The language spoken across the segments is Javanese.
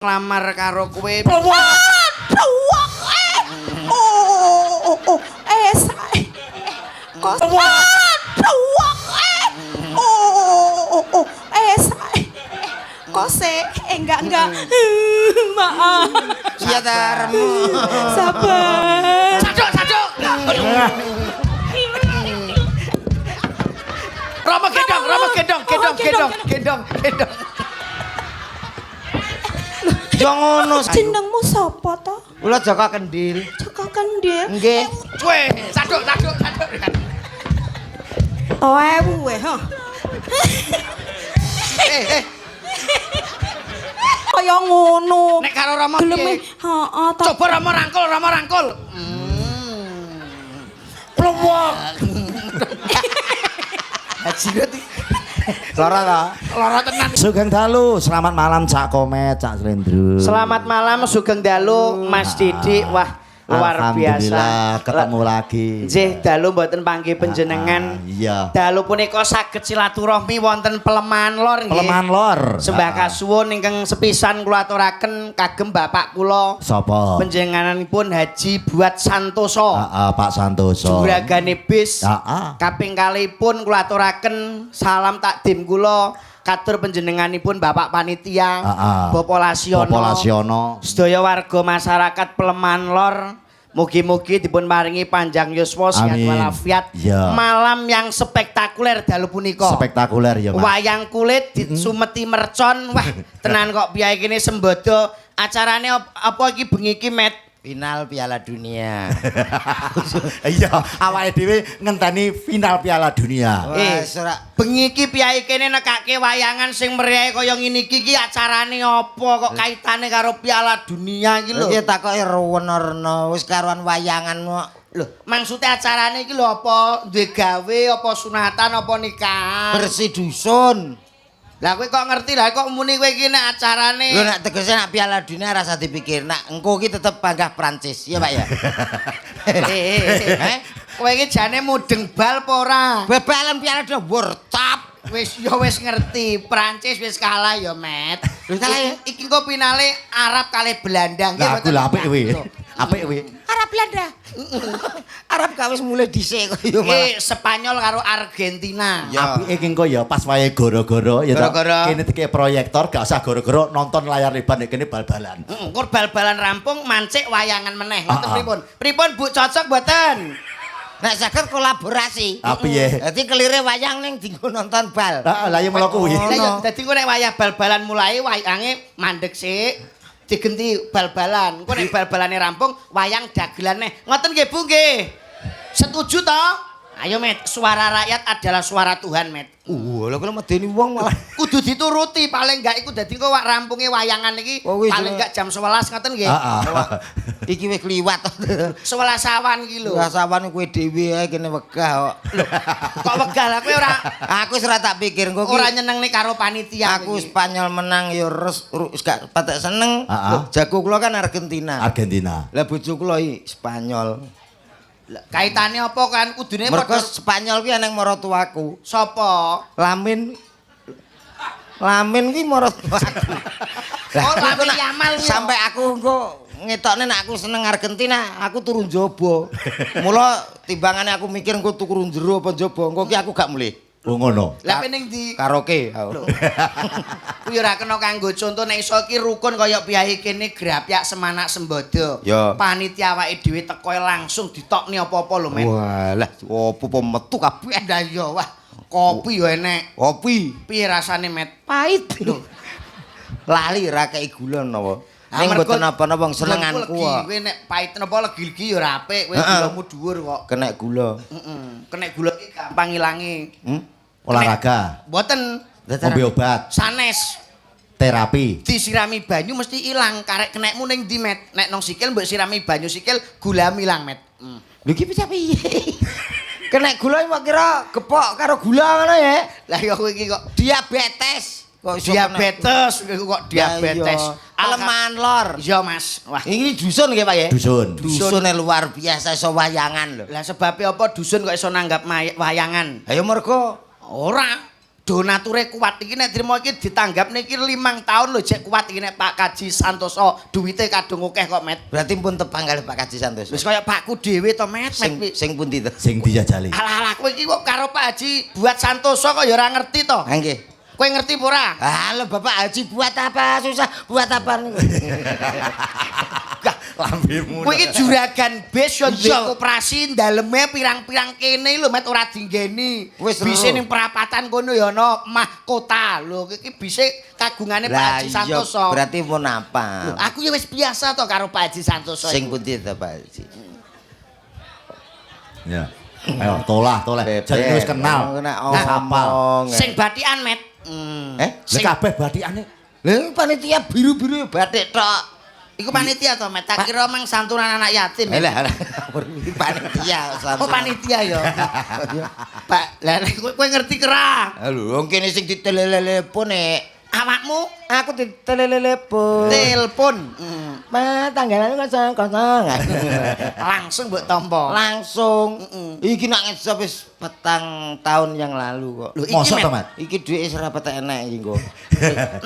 nglamar karo kowe. Pluwak. Sae. Kok pluwak. Sae. Kok enggak. Maaf. Iya tarmu. Sabar. Saduk. Rama gendong. Jangan ngono. Jenengmu sapa to? Kula Jaka Kendil. Jaka Kendil. Nggih. Weh, saduk. Weh, ha. Kaya ngono. Nek karo Rama Geleme, piye? heeh, Coba Rama rangkul. Pluwak. Haji berarti Lara ta? lara tenan. Sugeng dalu, selamat malam Cak Komet, Cak Slendro. Selamat malam Sugeng Dalu Mas Didi. Wah, luar biasa. Alhamdulillah ketemu lagi. Nggih, dalu mboten panggih panjenengan. Iya. Dalu punika saged silaturahmi wonten Pelemahan Lor nggih. Pelemahan Lor. Sembah kasuwun ingkang sepisan kula aturaken kagem bapak kula. Sapa? Panjenenganipun Haji Buat Santoso. Pak Santoso. Juragane bis. Heeh. Kaping kalihipun kula aturaken salam takdim kula katur panjenenganipun Bapak Panitia. Bapak Lasiono. Sedaya warga masyarakat Pelemahan Lor, mugi-mugi dipun paringi panjang yuswa sehat walafiat. Ya. Malam yang spektakuler dalu punika. Spektakuler ya, Mas. Wayang kulit disumeti mercon. Wah, tenan kok piyai kene sembodo. Acarane apa iki bengi iki, Met? Final Piala Dunia. Iya, awake dhewe ngenteni final Piala Dunia. Bengi iki piyai kene nekake wayangan sing meriah kaya ngene iki acarane apa kok kaitane karo Piala Dunia iki lho. Iki takoke ruwen-rena wis karuan wayangan kok. Lho, maksudnya acarane iki lho apa duwe gawe apa sunatan apa nikahan? Bersih dusun. Lah kowe kok ngerti lah kok muni kowe iki nek acarane. Lho nek tegese nek Piala Dunia rasa dipikir. Nak engko iki tetep panggah Prancis, ya Pak ya. Kowe iki jane mudeng bal apa ora? Bal-balan Piala Dunia wortap. Wis ngerti, Prancis wis kalah ya, Met. Lho kalah ya? Iki kok finale Arab kalih Belanda nggih. Lah aku lha apik kuwi. Apik kuwi. Arab Belanda. Arab ka wis mulai dhisik kok ya malah. Spanyol karo Argentina. Apike ki engko ya pas wayahe gara-gara ya toh. Gara-gara. Kene teke proyektor gak usah gara-gara nonton layar lebar nek kene bal-balan. Kur bal-balan rampung mancik wayangan meneh. Ngoten pripun? Pripun Bu cocok mboten? Nek saged kolaborasi. Piye? Dadi kelire wayang ning dienggo nonton bal. Lah ya mula kuwi. Lah ya dadi ku nek wayah bal-balan mulai wayange mandek sik. Digenti bal-balan. Engko nek bal-balane rampung wayang dagelan neh. Ngoten nggih Bu nggih. Setuju toh? Ayo Met, suara rakyat adalah suara Tuhan, Met. Lha kula medeni wong malah. Kudu dituruti paling enggak iku dadi kok rampunge wayangan iki paling enggak jam 11 ngoten nggih. Iki wis kliwat. 11 awan iki lho. Rasawane kowe dhewe ae kene wegah kok. Kok wegah lah kowe ora Aku wis ora tak pikir engko ora nyenengne karo panitia. Aku Spanyol menang ya wis gak patek seneng. Jago kula kan Argentina. Lah bojo kula iki Spanyol. Kaitane apa kan kudune Mergo padha Spanyol kuwi nang maratuaku. sapa? Lamin ki maratuaku. Oh, Lamin Yamal kuwi. Sampai aku engko ngetokne nek aku seneng Argentina, aku turun jaba. Mula timbangane aku mikir engko tuku jero apa jaba, engko ki aku gak mulih. Oh ngono. Lah pening di Karaoke. kuwi ora kena kanggo conto nek iso iki rukun kaya piyai kene grapyak semanak sembodo. Ya. Panitia awake dhewe teko langsung ditokne apa-apa lho, Men. Walah, opo metu kabeh. Lah iya wah, kopi yo enek. Kopi Piye rasane, Met? pahit. Lali ra kei gula napa. Ning mboten napa-napa senenganku kok. Kowe nek pahit napa legi-legi ya ora apik, kowe gulamu dhuwur kok. Kena gula. Kenek gula iki gampang ilange. Olahraga. Mboten Ngombe obat. sanes. Terapi. Disirami banyu mesti ilang. Karek kenekmu ning ndi, Met? Nek nang sikil mbok sirami banyu sikil gulamu ilang, Met. Lho iki piye? Kena gula iki kira gepok karo gula ngono ya. Lah ya kowe iki kok Diabetes. Kok iso diabetes, kok diabetes. Pelemahan Lor. Iya, Mas. Wah, Ini dusun nggih, Pak ya? Dusun. Dusunnya luar biasa iso wayangan lho. lah sebabnya apa dusun kok iso nanggap wayangan? Ayo mergo Ora. donature kuat iki nek trimo iki ditanggap niki 5 tahun lho jek kuat iki nek Pak Kaji Santoso duwite kadung akeh kok Met. Berarti pun tepang kali Pak Kaji Santoso. Wis kaya Pakku dhewe to Met. Sing pundi to? Sing dijajali. Alah kowe iki kok karo Pak Haji buat Santoso kok ya ora ngerti to. Ha nggih. Kowe ngerti apa ora? Halo Bapak Haji buat apa? Susah buat apa niku? Lambemu. Kowe iki juragan bis yo duwe Iya. koperasi daleme pirang-pirang kene lho Met ora dinggeni. Wis Bise lho. ning perapatan kono ya ana mahkota lho iki bise kagungane Pak Haji Santoso. Berarti pun Loh, apa? aku ya wis biasa to karo Pak Haji Santoso. Sing pundi to Pak Haji? Ya. Ayo tolah. Jadi wis kenal. Wis hafal. Sing batikan Met. Lah kabeh bathikane. Lha panitia biru-biru batik tok. Iku panitia to Met. Tak kira mang santunan anak yatim. Lah panitia Oh panitia ya. Pak, lah nek kowe ngerti kera. Lho, wong kene sing ditelepon nek Awakmu aku ditelepon. telepon. Ma tanggalan kosong. Langsung mbok tampa. Langsung. Iki nak ngejab wis 4 tahun yang lalu kok. Lho iki Mosok to, Met. Mat? Iki duit wis ora petek enek iki engko.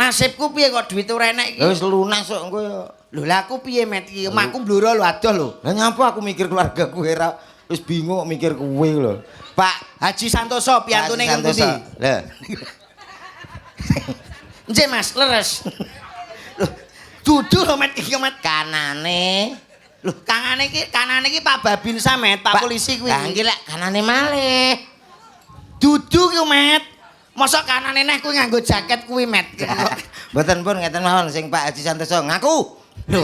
Nasibku piye kok duit ora enek iki? Ya wis lunas kok engko ya. Lho lah aku piye Met iki? Omahku bluro lho adoh lho. Lah nyapa aku mikir keluarga kowe ora wis bingung mikir kowe lho. Pak Haji Santoso piantune Pak kang Santoso. pundi? Lah. Nggih Mas, leres. Lho, dudu lho Met iki Met. Kanane. Lho, kanane iki Pak Babinsa Met, Pak polisi kuwi. Lah iki lek kanane malih. Dudu ki Met. Mosok kanane neh kuwi nganggo jaket kuwi Met. Mboten pun ngeten mawon sing Pak Haji Santoso ngaku. Lho,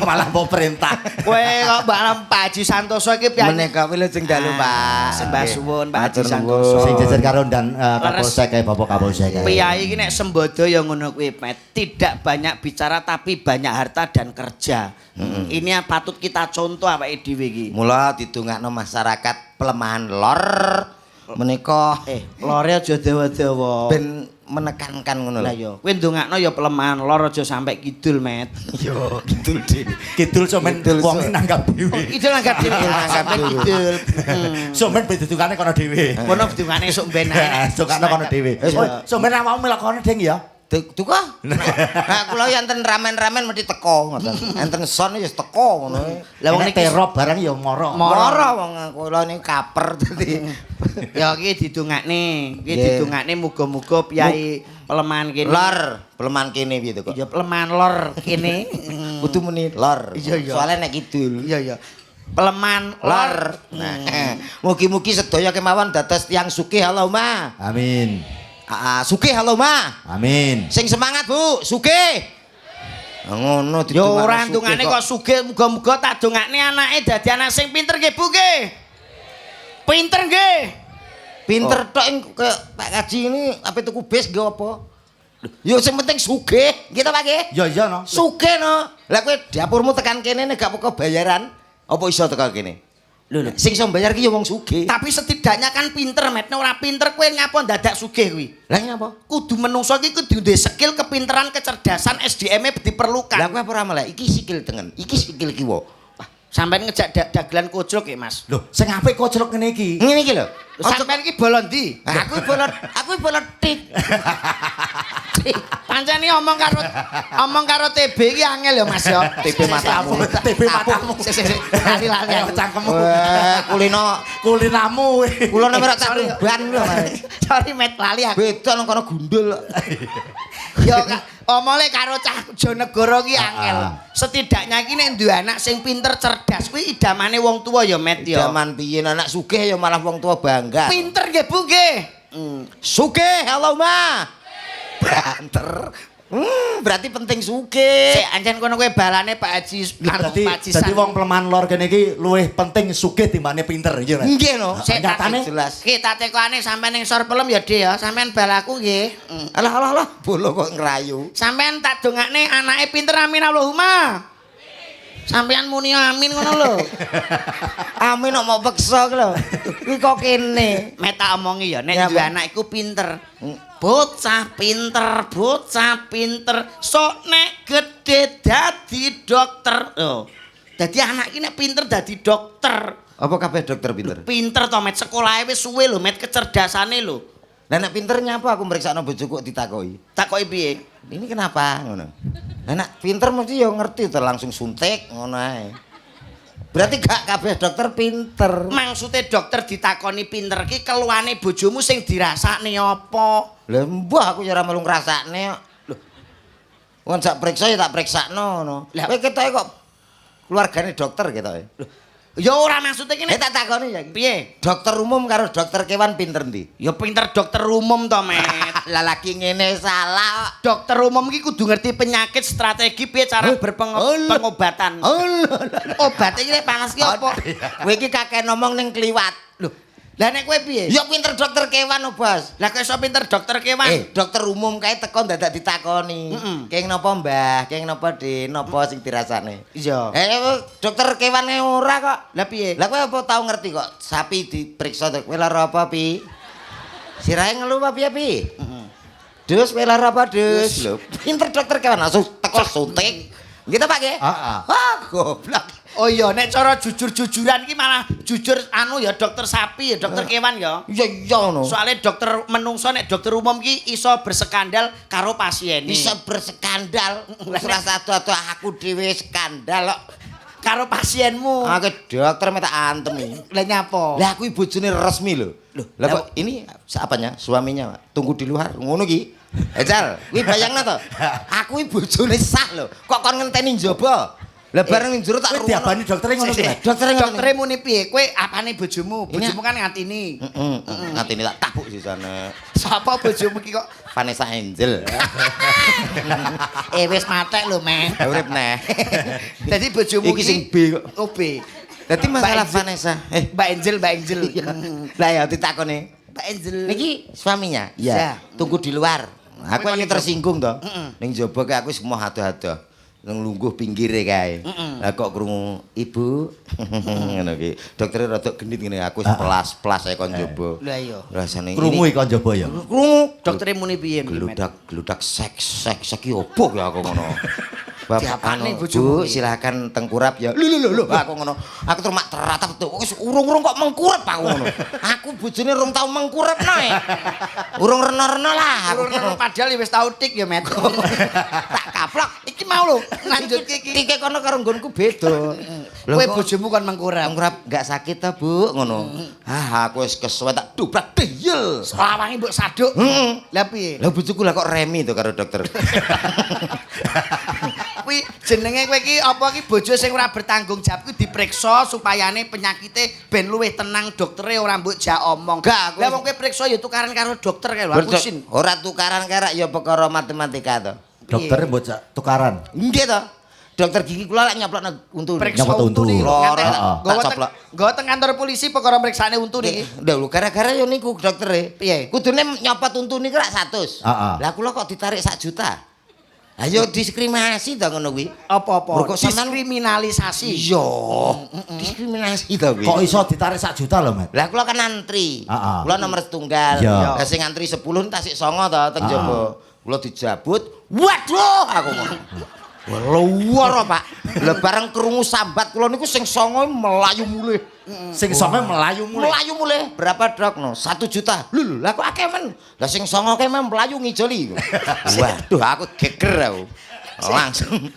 Malah mau perintah. kowe kok bareng Pak Haji Santoso iki piye? Menika wilujeng dalu Pak. Sembah suwun Pak Haji Matur Santoso. Sing jejer karo dan Kapolsek kae Bapak Kapolsek kae. Piyai iki nek sembodo ya ngono kuwi Met. Tidak banyak bicara tapi banyak harta dan kerja. Ini yang patut kita contoh awake dhewe iki. Mula didongakno masyarakat pelemahan lor menika Lore aja dawa-dawa. ben menekankan ngono Lah lho. yo, kowe ndongakno ya pelemahan lor aja sampai kidul, Met. Yo kidul dhewe. Kidul somen wong nanggap dhewe. Kidul nanggap dhewe, sampai kidul. Somen bedudukane kono dhewe. Kono ndongane sok ben ae. Sokane kono dhewe. Somen awakmu melakone ding ya. Tuku. Nah kula yo enten ramen-ramen mesti teko ngoten. Enten son wis teko ngono. Lah wong terop barang ya moro. Moro wong kula niku kaper dadi. Ya iki didongakne muga-muga piyai pelemahan kene. Lor, pelemahan kene piye to kok? Ya pelemahan lor kene. Kudu muni lor. Iya, iya. Soale nek kidul. Iya. Pelemahan lor. Nah, mugi-mugi sedaya kemawon dados tiyang sugih Allahumma. Amin. Sugih Allahumma. Amin. Sing semangat Bu, sugih. Ngono Ya ora ndongane kok sugih muga-muga tak dongakne anake dadi anak sing pinter nggih Bu nggih. Pinter nggih. pinter tok kayak Pak Kaji ini apa tuku bis nggih apa? Yo sing penting sugih, gitu Pak nggih. Ya iya no. Sugih no. Lah kowe dapurmu tekan kene nek gak pokok bayaran, apa iso tekan kene? Lho, sing iso bayar ki yo wong sugih. Tapi setidaknya kan pinter, Met. Nek ora pinter kowe ngapa dadak sugih kuwi? Lah ngapa? Kudu menungso iki kudu duwe skill, kepinteran, kecerdasan, SDM-e diperlukan. Lah kowe apa ora malah iki sikil tengen. Iki sikil kiwa. Sampeyan ngejak dagelan kocrok ya, Mas. Lho, sing apik kocrok ngene iki. Ngene iki lho. Sampeyan iki bolon ndi? Aku bolot tik. Pancen iki omong karo TB iki angel ya, Mas ya. TB matamu. TB matamu. Lali Ayo aku. cangkemmu. Kulinamu. Kulinamu. Kula nomor tak ban lho. Sorry, Met, lali aku. Beda nang kono gundul. Yo omole karo cah Jonegoro ki angel. Setidaknya iki nek duwe anak sing pinter cerdas kuwi idamane wong tuwa ya, Met ya. Zaman piye anak sugih ya malah wong tua bangga. Pinter nggih, Bu nggih. Sugih Allahumma. Banter. Berarti penting sugih. Sik ancen kono kowe balane Pak Haji karo Pak Haji. Dadi wong pelemahan lor kene iki luwih penting sugih timbane pinter iya Mas. Nggih no. Sik Nyatane jelas. Ki tak tekokane sampean ning sor pelem ya, Dik ya. Sampean balaku nggih. Alah. Bolo kok ngerayu. Sampean tak dongakne anake pinter amin Allahumma. Sampean muni amin ngono lho. Amin kok mau peksa ki lho. Iki kok kene. Met tak omongi ya, nek Ya, duwe Pak. anak iku pinter. Bocah pinter. Sok nek gedhe dadi dokter. Oh. Dadi anak iki nek pinter dadi dokter. Apa kabeh dokter pinter? Pinter to, Met. Sekolahe wis suwe lho, Met, kecerdasane lho. Lah nek pinter nyapa aku mriksakno bojoku kok ditakoki. Takoki piye? Ini kenapa ngono. Lah nek pinter mesti ya ngerti to langsung suntik ngono ae. Berarti gak kabeh dokter pinter. Maksude dokter ditakoni pinter ki keluhane bojomu sing dirasakne apa? Lah mbah aku ya ora melu ngrasakne kok. Lho. Wong sak priksa ya tak priksakno ngono. Lah kowe ketoke kok keluargane dokter ketoke. Ya ora maksude kene. Tak takoni ya. Piye? Dokter umum karo dokter kewan pinter ndi? Ya pinter dokter umum to, Met. Lah lagi ngene salah kok. Dokter umum ki kudu ngerti penyakit, strategi piye cara berpengobatan. Obat iki nek panas ki apa? Kowe iki kakek ngomong ning kliwat. Lho. Lah nek kowe piye? Ya pinter dokter kewan oh, Bos. Lah kok iso pinter dokter kewan? Dokter umum kae teko dadak ditakoni. Keng napa Mbah? Keng napa Dik? Napa sing dirasane? Iya. Dokter kewane ora kok. Lah piye? Lah kowe apa tau ngerti kok sapi diperiksa kowe lara apa, Pi? Sirahe ngelu apa piye, Pi? Dus kowe lara apa, Dus? Lho, pinter dokter kewan langsung teko suntik. Gitu Pak nggih? Heeh. Wah, goblok. Oh iya, nek cara jujur-jujuran ki malah jujur anu ya dokter sapi ya dokter kewan ya. Iya iya ngono. Soalnya dokter menungso nek dokter umum ki iso berskandal karo pasien. Bisa berskandal. Ora satu-satu aku dhewe skandal kok. Karo pasienmu. Aku dokter minta antemi. Lah nyapa? Lah aku bojone resmi lho. Lah kok ini apanya? Suaminya Pak. Tunggu di luar ngono ki. Ecal, kuwi bayangna to. Aku iki bojone sah lho. Kok kon ngenteni njaba? Lah bareng ning jero tak Kowe diabani doktere ngono kuwi. Doktere muni piye? Kowe apane bojomu? Bojomu kan ngatini. Ngatini tak tabuk sisane. Sapa bojomu ki kok? Vanessa Angel. Wis matek lho, Meh. Urip neh. Dadi bojomu Iki sing B kok. Oh B. Dadi masalah Mbak Angel. Vanessa. Mbak Angel, Mbak Angel. Lah ya ditakoni. Mbak Angel. Niki suaminya? Iya. Tunggu di luar. Aku Kowe ini kok tersinggung to. Ning jaba kae aku semua ado-ado. Nang lungguh pinggire kae. Lah kok krungu ibu ngono ki. Doktere rada genit ngene aku pelas-pelas ae kon jaba. Lah iya. Rasane Krungu iki kon jaba ya. krungu. Doktere muni piye? Met? Gludak seks iki opo ya aku ngono. Bapak Diapane anu, bojomu Bu, silakan tengkurap ya. Lho aku ngono. Aku terus mak teratap tuh. Wis urung-urung kok mengkurap aku ngono. Aku bojone rung tau mengkurapno e. Urung rena-rena lah. Urung padahal wis tau tik ya, Met. Tak kaplok. Iki mau lho, lanjutke iki. Tike kono karo nggonku beda. Kowe bojomu kon mengkurap. Mengkurap enggak sakit ta, Bu? Ngono. Aku wis kesuwen tak dobrak deyel. Lawange mbok saduk. Lah piye? Lah bojoku lah kok remi to karo dokter. Kuwi jenenge kowe iki apa iki bojo sing ora bertanggung jawab kuwi dipriksa supayane penyakite ben luwih tenang doktere ora mbok jak omong. Gak, Lah wong kowe priksa ya tukaran karo dokter kae lho aku sin. Ora tukaran karak ya perkara matematika to. Doktere bocah tukaran. Nggih to. Dokter gigi kula lek nyoplokno untu. Priksa Nyapa untu untu. nih. Loro, tak coplok. Nggawa teng kantor polisi perkara mriksane untu niki. Lho gara-gara ya niku doktere. Piye? Kudune nyopot untu niku lak 100. Heeh. Lah kula kok ditarik 1 juta. Ayo diskriminasi to ngono kuwi. Apa-apa? Lho, kok sampean- Diskriminalisasi. Iya. Diskriminasi to kuwi. Kok iso ditarik 1 juta lho, Met? Lah kula kan antri. Heeh. Kula nomor setunggal. Iya. Lah sing antri 10 tasik 9 to teng jaba. Kula dijabut. Waduh aku ngono. Luar Pak. Lah bareng krungu sambat kula niku sing 9 melayu mulih. Sing songe melayu mulih. Melayu mulih. Berapa dok no? 1 juta. Lho lah kok akeh men. Lah sing 9 kae men melayu ngijoli. Waduh aku geger aku. Langsung.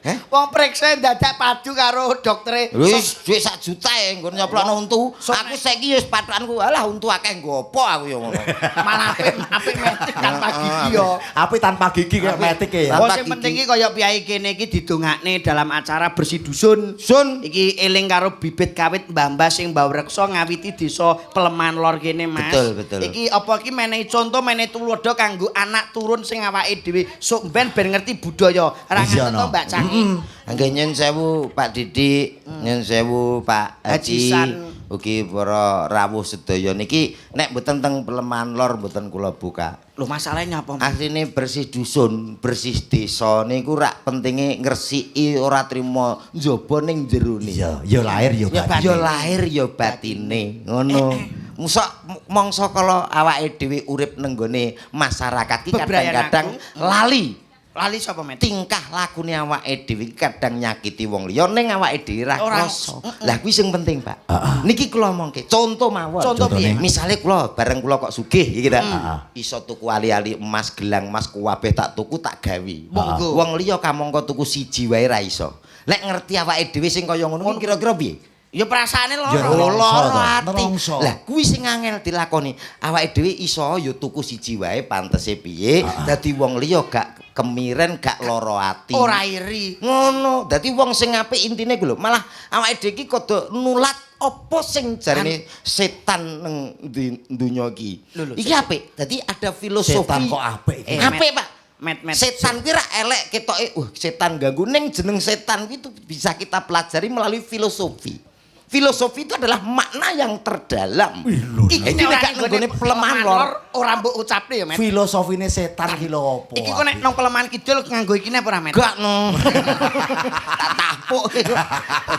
Wong priksa dadak padu karo doktere. Wis dhuwit 1 juta ya nggon nyoplokno untu. Aku saiki wis pathokanku alah untu akeh nggo apa aku ya ngono. Malah apik metik tanpa gigi yo. Api tanpa gigi kayak metik ya. Oh Tanpa sing gigi. penting iki kaya piyai kene iki didongakne dalam acara bersih dusun. Sun. Iki eling karo bibit kawit mbah-mbah sing mbah reksa ngawiti desa Peleman Lor kene, Mas. Betul, betul. Iki apa iki menehi contoh menehi tulodo kanggo anak turun sing awake dhewe sok ben ngerti budaya. Ora Iya, nganti to no. Mbak Cangi. Nggih nyun sewu Pak Didik, nyun sewu Pak Haji Haji. San. Ugi para rawuh sedaya niki nek mboten teng Peleman Lor mboten kula buka. Lho masalahnya apa? Mas? Asline bersih dusun, bersih desa niku rak pentinge ngresiki ora trima njaba ning jerone. Iya, ya lahir ya Ya batin. Ya lahir ya batine, ngono. Musok mangsa kala awake dhewe urip neng gone masyarakat ki Bebrayan kadang-kadang lali Lali sapa, Met? Tingkah lakune awake dhewe kadang nyakiti wong liya ning awake dhewe ra Ora. krasa. Lah kuwi sing penting, Pak. Niki kula omongke, conto mawon. Conto piye? Misale kula bareng kula kok sugih iki ta. Iso tuku ali-ali emas, gelang emas kabeh tak tuku tak gawe. Monggo. Wong liya kamangka tuku siji wae ra iso. Lek ngerti awake dhewe sing kaya ngono ki kira-kira piye? Ya perasaane Ya, loro. Lara ati. Nelongso. Lah kuwi sing angel dilakoni. Awake dhewe iso ya tuku siji wae pantese piye. Dadi wong liya gak kemiren, gak lara ati. Ora iri. Ngono. Dadi wong sing apik intine ku lho, malah awake dhewe iki kudu nulat apa sing jarene setan nang donya iki. Lho, Iki apik. Dadi ada filosofi. Setan kok apik iki? Apik, Pak. Met. Setan kuwi ra elek ketoke, setan ganggu ning jeneng setan kuwi itu bisa kita pelajari melalui filosofi. Filosofi itu adalah makna yang terdalam. Iki Iki nek nggone pelemahan lor. ora mbok ucapne ya, Met. Filosofine setan ki lho apa? Iki kok nek nang pelemahan kidul nganggo iki nek ora, Met? Gak no. Tak tapuk.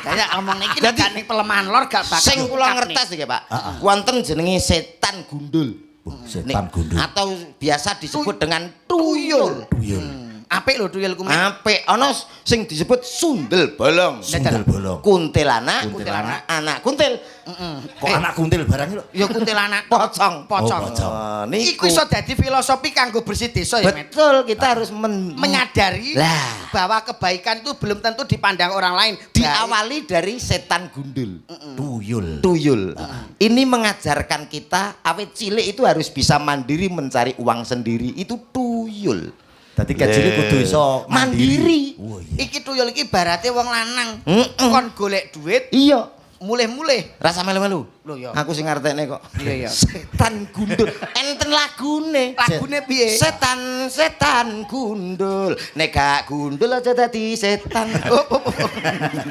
Kayak ngomong iki nek gak ning pelemahan lor gak bakal. Sing kula ucapne. ngertes iki, Pak. Wonten jenenge setan gundul. Setan Nek- gundul. Atau biasa disebut dengan tuyul. Tuyul. Apik lho tuyulku, Met. Apik ana sing disebut sundel bolong. Sundel bolong. Kuntilanak, Kuntilanak. anak kuntil. Kok anak kuntil barang lho? Ya kuntilanak Pocong. pocong. Oh, pocong. Niku Iku iso dadi filosofi kanggo bersih desa ya, Met. betul kita harus Menyadari Lah. bahwa kebaikan itu belum tentu dipandang orang lain. diawali dari setan gundul. Tuyul. Tuyul. Ini mengajarkan kita awet cilik itu harus bisa mandiri mencari uang sendiri. Itu tuyul. Dadi kecil kudu iso Mandiri. Oh iya. Iki tuyul iki barate wong lanang. Mm-mm. Kon golek duit, Iya. mulih-mulih. Rasa melu-melu. Lho ya. Aku sing ngartekne kok. Iya, iya. Setan gundul. Enten lagune. Lagune piye? Setan gundul. Nek gak gundul aja dadi setan.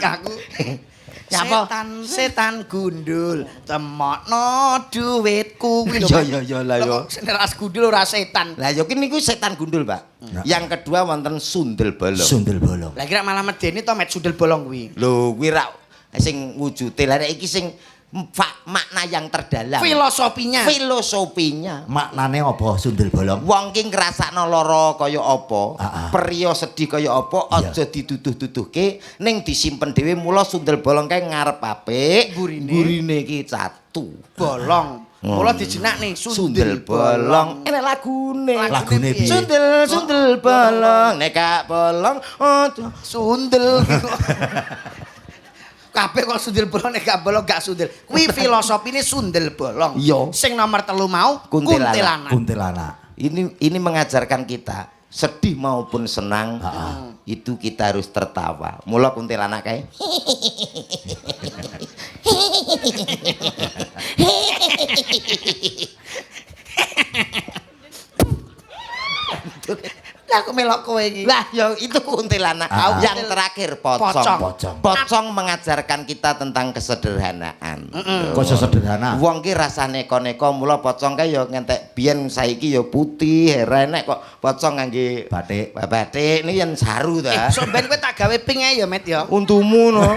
Aku Nyapa? setan gundul, temokno duitku kuwi lho. Iya, iya, lah, yo. Sing ras gundul ora setan. Lah yo niku setan gundul, Pak. Yang kedua wonten sundel bolong. Sundel bolong. Lah kira malah medeni to met sundel bolong kuwi. Lho, kuwi ra sing wujude. Lah nek iki sing makna yang terdalam. Filosofinya. Filosofinya. Maknane apa sundel bolong? Wong ki ngrasakno lara kaya apa, Ah. priya sedih kaya apa, Iya. aja dituduh-tuduhke ning disimpen dhewe mula sundel bolong kae ngarep apik, gurine ki catu. Bolong. Mula dijenak nih Sundel bolong. Enek lagune. Lagune piye? Sundel bolong. Nek gak bolong, aduh. Sundel. Kabeh kok sundel bolong nek gak bolong gak sundel. Kuwi filosofine sundel bolong. Iya. Sing nomor 3 mau kuntilanak. Kuntilanak. Ini mengajarkan kita sedih maupun senang itu kita harus tertawa. Mula kuntilanak kae. Lah aku melok kowe iki. Lah ya itu kuntilanak. Yang terakhir pocong. Pocong mengajarkan kita tentang kesederhanaan. Kok sederhana? Wong ki rasane neko-neko mula pocong kae ya ngentek biyen saiki ya putih, enek kok pocong ngangge Batik. Batik ini yen saru ta. So ben kowe tak gawe pink ae ya Met ya. Untumu no.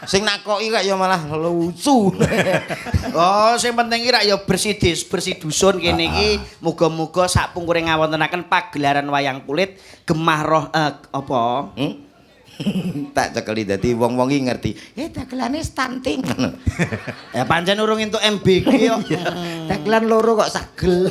Sing nakoki kok ya malah lucu. Oh, sing penting ki rak ya bersih dusun kene iki muga-muga sak pungkure ngawontenaken pagelaran wayang kulit gemah roh apa? Tak cekeli dadi wong-wong iki ngerti. Dagelane stunting. Ya pancen urung entuk MBG yo. Dagelan loro kok sagel.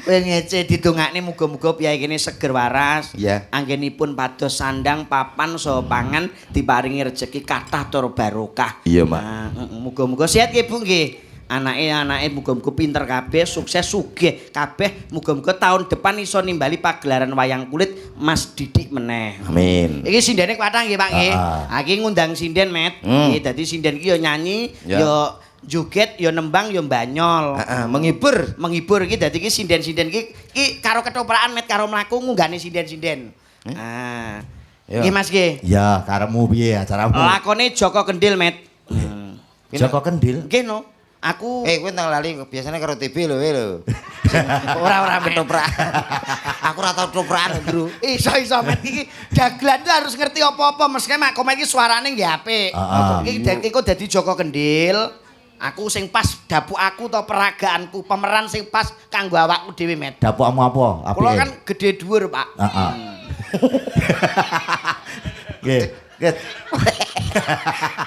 Kowe ngece didongakne muga-muga piyai kene seger waras. Iya. Anggenipun pados sandang papan saha pangan diparingi rejeki kathah tur barokah. Iya, Mak. Muga-muga sehat nggih Bu nggih. Anake muga-muga pinter kabeh, sukses sugih kabeh. Muga-muga tahun depan iso nimbali pagelaran wayang kulit Mas Didik meneh. Amin. Iki sindene kuatah nggih Pak nggih. Iki ngundang sinden Met. Nggih dadi sinden iki ya nyanyi, Ya. ya joget, ya nembang, ya mbanyol. Menghibur. Menghibur iki dadi iki sinden-sinden iki karo ketoprakan Met karo mlaku ngunggane sinden-sinden. Ah. Ya. Nggih Mas nggih. Ya, karepmu piye acaramu? Lakone Joko Kendil Met. Joko Kendil. Nggih no. Aku Kowe nang lali biasanya karo TV lho lho. ora Ketoprak. Aku ora tau toprakan, Bro. Iso Met iki dagelan tuh harus ngerti apa-apa meskipun mak komen iki suarane nggih apik. Iki dadi Joko Kendil. Aku sing pas dapuk aku to peragaanku, pemeran sing pas kanggo awakku dhewe Met. Dapukmu apa? Kula kan gede dhuwur, Pak. Heeh. Nggih. Nggih.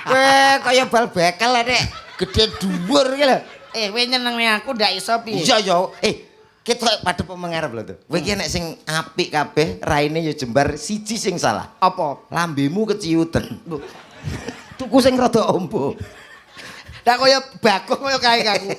Kowe kaya bal bekel nek gedhe dhuwur iki lho. Kowe nyenengne aku ndak iso piye? Iya ya. Kita padha pemengarep lho tuh. Kowe iki nek sing apik kabeh raine ya jembar siji sing salah. Apa? Lambemu keciuten. Tuku sing rada ombo. Lah kaya Bagong kaya kae aku.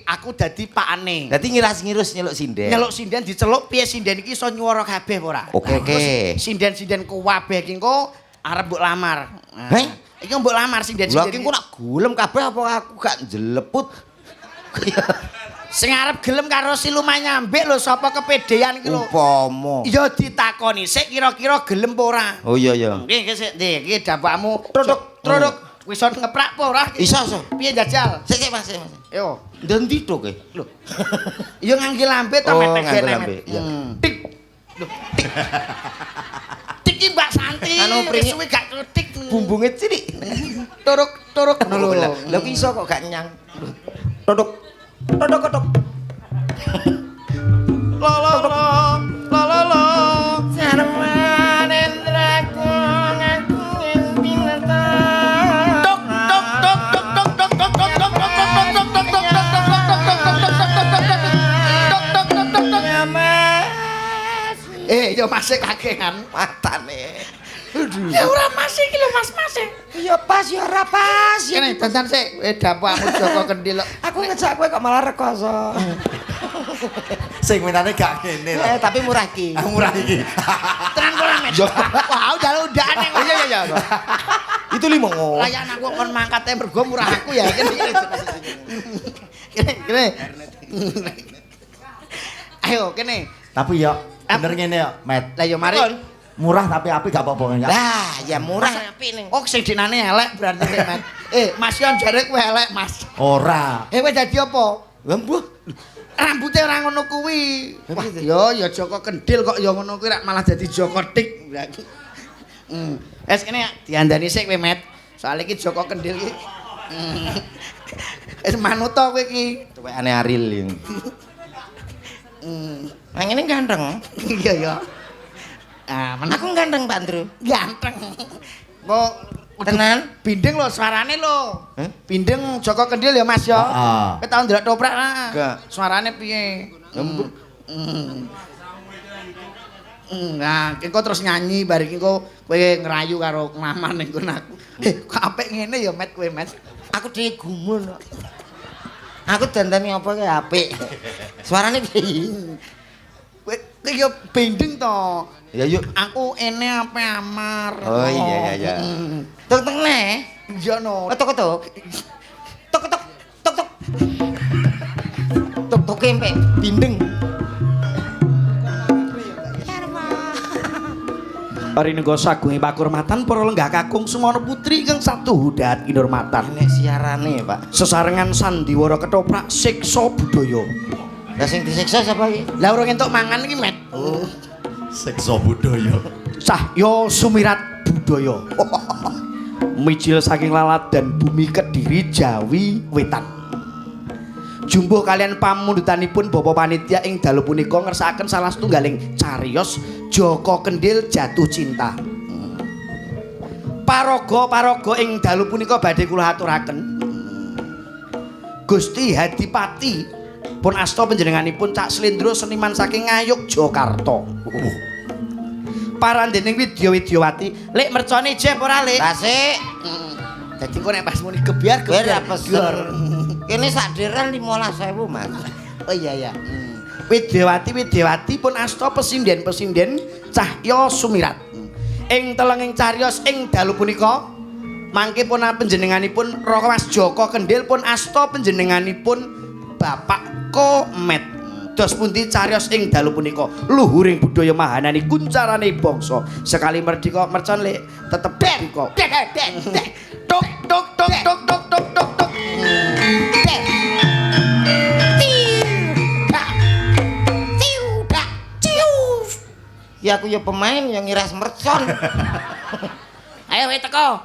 Aku dadi pakane. Dadi ngiras-ngirus nyeluk sinden. Nyeluk sinden diceluk piye sinden iki iso nyuwara kabeh apa ora? Oke. Sinden-sinden kabeh iki engko arep mbok lamar. Heh? Iki mbok lamar Lha sinden-sinden. iki ku nak gulem kabeh apa aku gak jeleput. Sing arep gelem karo siluman nyambik lho sapa kepedean iki lho. Upama. Ya ditakoni sik kira-kira gelem apa ora? Oh iya ya. Nggih sik iki dapakmu truduk wis iso ngeprak apa ora? Iso. Piye jajal? Sik Mas. Yo. Ndendi to kowe? Lho. Ya ngangge lambe ta Oh, metek nganggo lambe, iya. Tik. Lho, tik. Tik iki Mbak Santi. Anu, pringit. suwe gak ketik. Bumbunge cilik. Turuk ngono lho. Lha kok iso kok gak nyang. Todok. Todok. La. Sarman endraku ngaku pinata. Yo masih kakean Matane. Ya ora masih iki lho Mas. Ya pas ya ora pas. Kene dandan sik dapakmu Joko Kendil. Aku ngejak kowe kok malah rekoso. Sing menane gak ngene lho. Tapi murah iki. Murah iki. Tenang ora Met. Wah, udah undane kok. Iya. Itu 5 ngo. Layan aku kon mangkate mergo murah aku ya. Kene. Ayo kene. Tapi ya bener ngene ya, Met. Lah yo mari. Murah tapi apik gak apa-apa ya. Lah, ya murah apik ning. Oh sing dinane elek berarti Nek, Met. Mas Yon jare kowe elek, Mas. Ora. Kowe dadi apa? Lah mbuh. Rambute ora ngono kuwi. Wah, ya Joko Kendil kok ya ngono kuwi malah dadi Joko Tik. Wes kene diandani sik kowe, Met. Soale iki Joko Kendil iki. Wis manut to kowe iki. Tuwekane Aril iki. Nang ngene ganteng. Iya ya. Aku ganteng, Pak Ndro. Ganteng. Kok Tenan? bindeng lho suarane lho. Hah? Bindeng Joko Kendil ya Mas ya. Heeh. Kowe tau ndelok toprak lah. Enggak. Suarane piye? Nah, engko terus nyanyi bar iki engko kowe ngerayu karo ngaman ning kono aku. Kok apik ngene ya Met kowe Met. Aku dhewe gumun kok. Aku dandani apa ki apik. Suarane piye? Kowe ya bindeng to. Ya yuk. Aku ene ape amar. Oh iya. Tuk ne. Iya no. Tuk. Tuk empe bindeng. Parinengga sagunge pakurmatan para lenggah kakung Sumono Putri kang satu hudat kinurmatan. Nek siarane, Pak. Sesarengan sandiwara ketoprak siksa budaya. Lah sing disiksa sapa iki? Lah urung entuk mangan iki, Met. Siksa budaya. Cahya sumirat budaya. Mijil saking lalat dan bumi Kediri Jawi Wetan. Jumbuh kalian pamundutanipun Bapak Panitia ing dalu punika ngersakaken salah setunggaling cariyos Joko Kendil Jatuh Cinta. Paraga ing dalu punika badhe kula aturaken. Gusti Hadipati pun asta panjenenganipun Cak Slendra seniman saking Ngayuk Jakarta. Parandening Widya-Widyawati, lek mercone jeb ora lek. Tasik. Dadi kok nek pas muni gebyar Kowe ra pesen. Kene sak dheran 15.000, Mas. Oh iya. Widyawati pun asta pesinden Cahya Sumirat. Ing telenging cariyos ing dalu punika mangke pun panjenenganipun Raka Mas Joko Kendil pun asta panjenenganipun Bapak Komet. Dos pundi cariyos ing dalu punika luhuring budaya mahanani kuncarane bangsa. Sekali merdeka mercon lek tetep merdeka. Tok. Ya aku ya pemain yang ngiras mercon. Ayo we teko.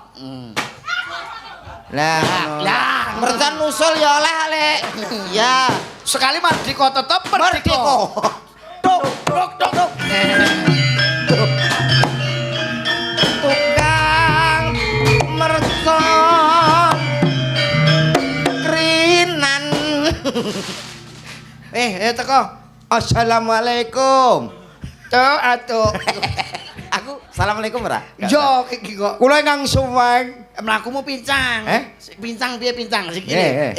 Lah, mercon nusul ya oleh Lek. Ya, Sekali merdeka tetep merdeka. Tok. Tok. Teko. Assalamualaikum. Cuk, atuh. Aku assalamualaikum ora? Yo iki kok. Kula ingkang suwun. Mlakumu pincang. Pincang piye pincang sikile?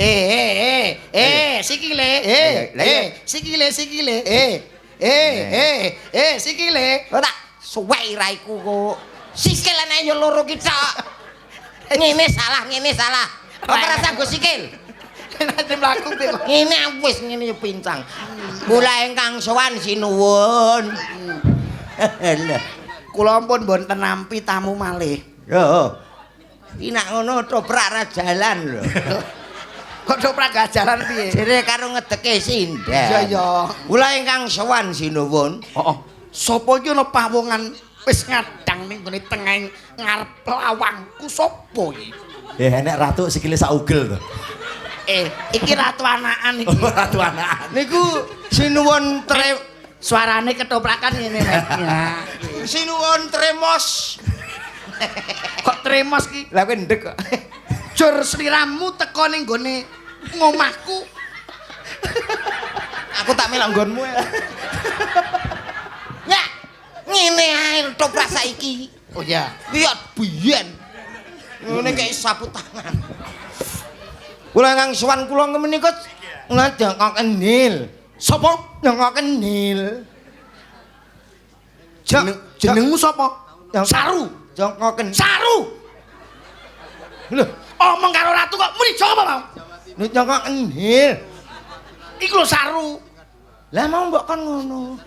Sikile. Sikile. Sikile. Ora tak suwek raiku kok. Sikil ana yo loro ki tok. Ngene salah. Apa rasa nggo sikil? Nanti mlaku piye kok. Ngene wis ngene yo pincang. Kula ingkang sowan sinuwun. Kula pun mboten nampi tamu malih. Yo. Iki nak ngono toprak ra jalan lho. Kok toprak gak jalan piye? Jere karo ngedeke sindan. Iya. Kula ingkang sowan sinuwun. Heeh. Sapa iki ana pawongan wis ngadang ning gone tengahing ngarep lawangku sapa iki? Enek ratu sikile sak ugel to. Iki ratu anakan iki. Ratu anak. Niku sinuwun Suarane ketoprakan ngene Mas. sinuwun tremos. Kok tremos ki? Lah kowe ndek kok. Jur sliramu teko ning gone ngomahku. Aku tak melok nggonmu ya. Ya, ngene ae toprak saiki. Oh ya. Lihat biyen. Ngene kayak sapu tangan. Kula ingkang sowan kula menika ngajak kendil. Sapa? Nyangka kendil. Jenengmu sapa? Saru. Jongko kendil. Saru. Lho, omong karo ratu kok muni Jawa mau. Lho nyangka kendil. Iku lho Saru. Lah mau mbok kon ngono.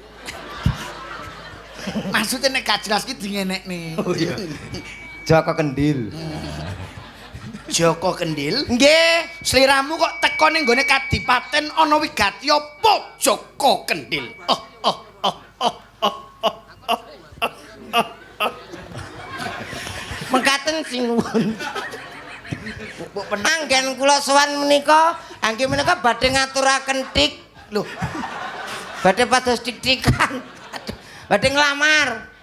Maksudnya nek gak jelas ki dingenekne. Oh iya. Joko kendil. Joko Kendil. Nggih. Sliramu kok teko ning gone Kadipaten ana wigati apa Joko Kendil? Mengkaten sinuwun. Anggen kula sowan menika, anggen menika badhe ngaturaken tik. Lho. Badhe pados tik-tikan. Badhe nglamar.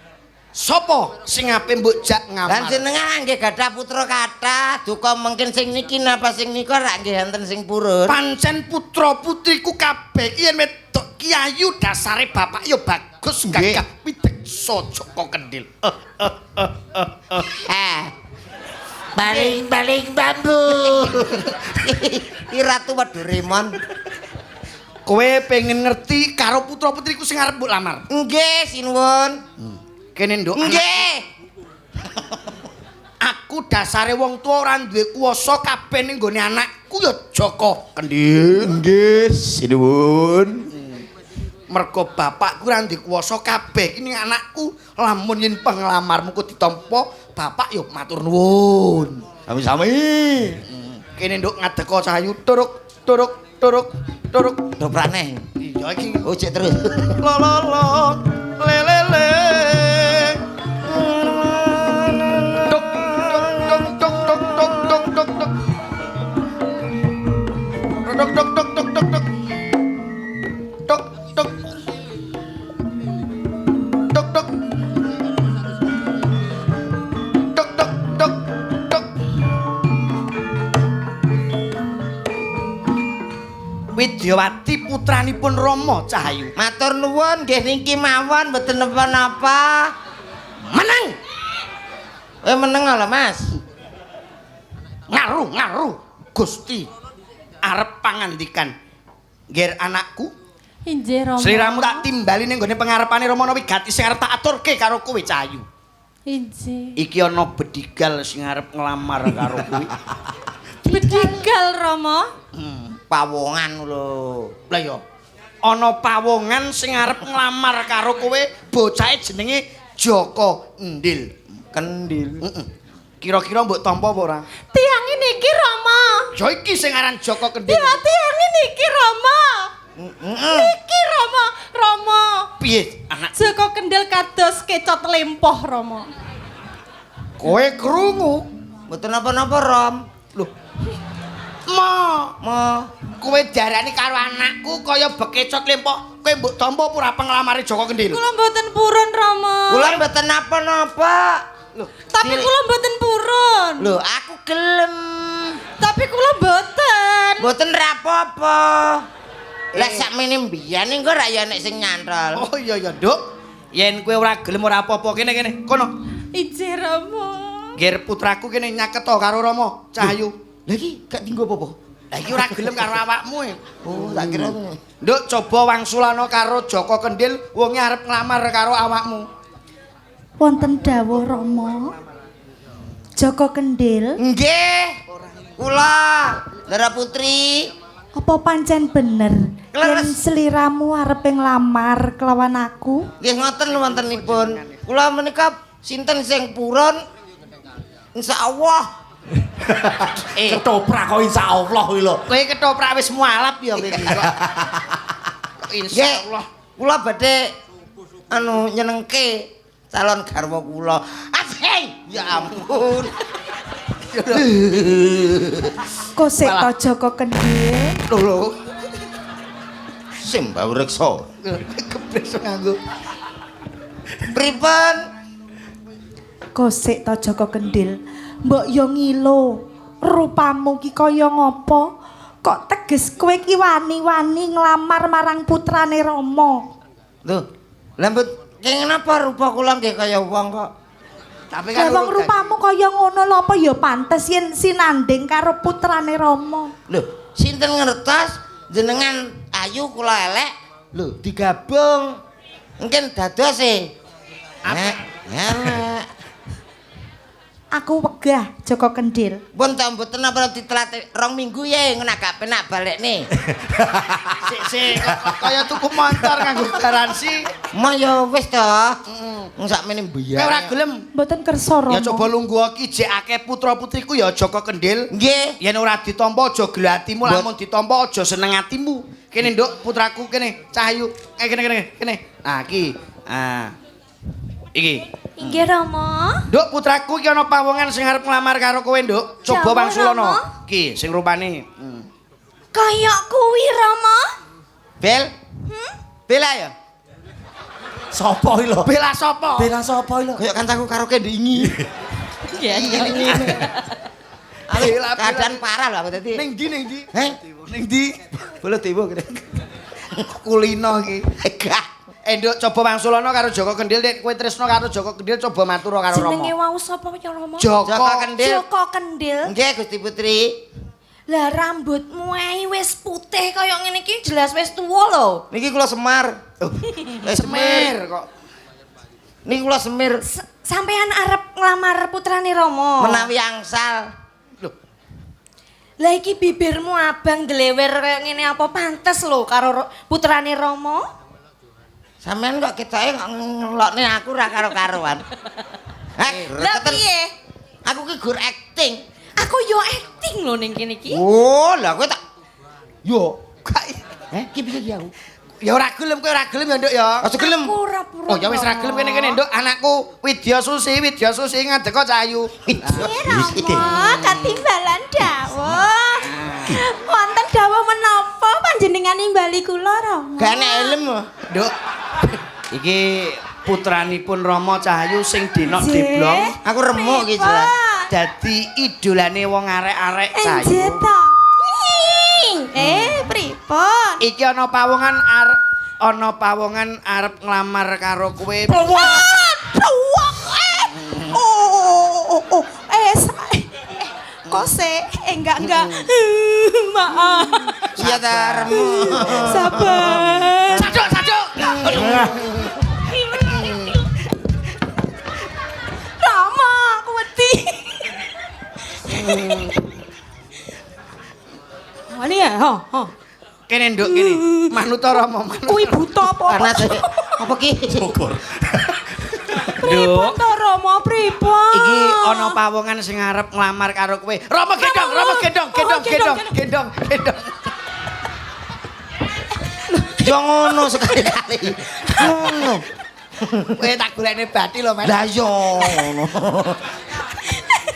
Sopo sing ape mbok jak Lan ngamar? jenengan nggih gadah putra kathah, duka mungkin sing niki napa sing nika ra nggih enten sing purun. Pancen putra putriku kabeh yen wedok kiayu dasare bapak ya bagus gagah pideksa Joko Kendil. Baling-baling bambu. Iki ratu Doraemon. Kowe pengen ngerti karo putra putriku sing arep mbok lamar? Nggih, sinuwun. Kene nduk. Nggih. Aku dasare wong tua ora duwe kuwasa kabeh ning gone anakku ya Joko Kendil. Nggih, sinuwun. Mergo bapakku ora duwe kuwasa kabeh iki ning anakku lamun yen penglamarmu ku ditampa bapak ya matur nuwun. Sami-sami. Kene nduk ngadeka cahayu turuk. Doprane. Iya iki. Oh, cek terus. La la la le le le. Tok tok tok tok tok tok tok tok. Tok tok tok tok tok tok. Tok tok. Tok tok. Tok tok tok tok. Widyawati putranipun Rama Cahayu. Matur nuwun nggih niki mawon mboten napa-napa. Menang. Meneng lho, Mas. Ngaru Gusti arep pangandikan. Nggih anakku, Injih Rama. sliramu tak timbali ning gone pangarepane Rama Wigati sing arep tak aturke karo kowe Cahayu. Injih. Iki ana bedigal sing arep nglamar karo kowe. Bedigal Rama. Pawongan lho. Lah ya, ana pawongan sing arep nglamar karo kowe, bocahe jenenge Joko Kendil. Kendil. Kira-kira mbok tampa apa ora? Tiang niki Rama. Ya iki sing aran Joko Kendil. Ya tiang niki Rama. Niki Rama. Piye anak? Joko Kendil kados kecot lempoh Rama. Kowe krungu? Mboten napa-napa, Rom. Lho. Ma, Kowe kowe diarani karo anakku kaya bekecot lempok. Kowe mbok tampa apa ora penglamare Joko Kendil? Kula mboten purun Rama. kula mboten napa-napa. Lho, Tapi kula mboten purun. Lho, aku gelem. Tapi kula mboten. Mboten rapopo. Lah sakmene mbiyen engko ra ya nek sing nyantol. Oh iya ya, Nduk. Yen kowe ora gelem ora apa-apa kene. Kono. Ije Rama. Ger putraku kene nyaket to karo Rama Cahayu. Lah iki gak tinggo apa-apa. Lah iki ora gelem karo awakmu. Oh, tak kira. Nduk coba wangsulana karo Joko Kendhil wonge arep nglamar karo awakmu. Wonten dawuh Rama. Joko Kendhil, Nggih. Kula Dara Putri. apa pancen bener yen Leres. sliramu arep nglamar kelawan aku? Nggih ngoten wontenipun. Kula menika sinten sing purun? Insyaallah. Ketoprak kok insyaallah kuwi lho. Kowe ketoprak wis mualaf ya kowe iki kok. Insyaallah. Kula badhe nyenengke calon garwa kula. Asing. Ya ampun. Kosek to Joko Kendhil. Lho. Simbau reksa. Kebes nganggo. Pripun? Kosek to Joko Kendhil. Mbok yo ngilo. Rupamu ki kaya ngopo? Kok teges kowe ki wani-wani nglamar marang putrane Rama? Lho, lambut kenging napa rupa kula nggih kaya wong kok. Tapi Lah kan wong rupamu kaya ngono lho apa ya pantes yen sinanding karo putrane Rama. Lho, sinten ngertos jenengan ayu kula elek? Lho, digabung. Mungkin dados e. Elek. Aku wegah Joko Kendhil. Pun ta mboten napa ditelat 2 minggu ya ngene gak penak balekne. sik kaya tuku motor nganggo garansi. Mah ya wis to. Wong sakmene mbiyen. Kowe ora gelem. Mboten kersa Rama. Ya coba lungguh iki jek akeh putra-putriku ya Joko Kendhil. Nggih. Yen ora ditampa aja gelo atimu, lamun ditampa aja seneng atimu. Kene Nduk putraku kene Cahayu. Kene. Nah iki. Iki. Inggih Rama. Nduk putraku iki ana pawongan sing arep nglamar karo kowe, Nduk. Coba Jawa, wangsulana. Rama. Iki sing rupane. Kayak kuwi Rama. Bel. Bela ya. Sopo iki lho? Bela sapa? Bela sopo iki lho? Kayak kancaku karo kendingi. Iya. Bela Keadaan parah lho aku dadi. Ning ndi? Heh, Ning ndi? bola tiba kene. Kulino iki. Gak. Nduk coba wangsulana karo Joko Kendhil, nek kowe tresno karo Joko Kendhil coba matur karo Jenenge Rama. wau sapa ya Rama? Joko Kendhil. Joko Kendhil. Nggih Gusti Putri. Lah rambutmu ae wis putih kaya ngene iki jelas wis tuwa lho. Niki kula Semar. Semir kok. Niki kula Semir. Sampean arep nglamar putrane Rama. Menawi angsal. Lah iki bibirmu abang dlewer kaya ngene apa pantes lho karo putrane Rama? Sampeyan kok ketoke kok ngelokne aku ra karo-karoan. Lah piye? Aku ki gur acting. Aku yo acting lho ning kene iki. Oh, lah kowe tak Yo, gak. ki piye ki aku? Ya ora gelem kowe ora gelem ya, Nduk ya. Aja gelem. Pura-pura. Oh, ya wis ora gelem kene Nduk. Anakku Widya Susi ngadeka Cahayu. Rama, katimbalan dawuh. Wonten dawuh menapa panjenengan nimbali kula Rama? Gak nek helm. Nduk. Iki putranipun Rama Cahayu sing denok diblong. Aku remuk iki jelas. Dadi idolane wong arek-arek Cahayu. Enjeta. Pripun? Iki ana pawongan arep nglamar karo kowe. Kose, enggak. Maaf. Iya ta remuk. Sabar. Saduk. Rama, aku wedi. Wani ya, Kene Nduk kene. Manuta Rama. Kuwi buta apa? Panas. Apa ki? Syukur. Pripun to Rama, pripun? Iki ana pawongan sing arep nglamar karo kowe. Rama gendong. Yo ngono sekali-kali. Ngono. Kowe tak golekne bathi lho, Mas. Lah yo ngono.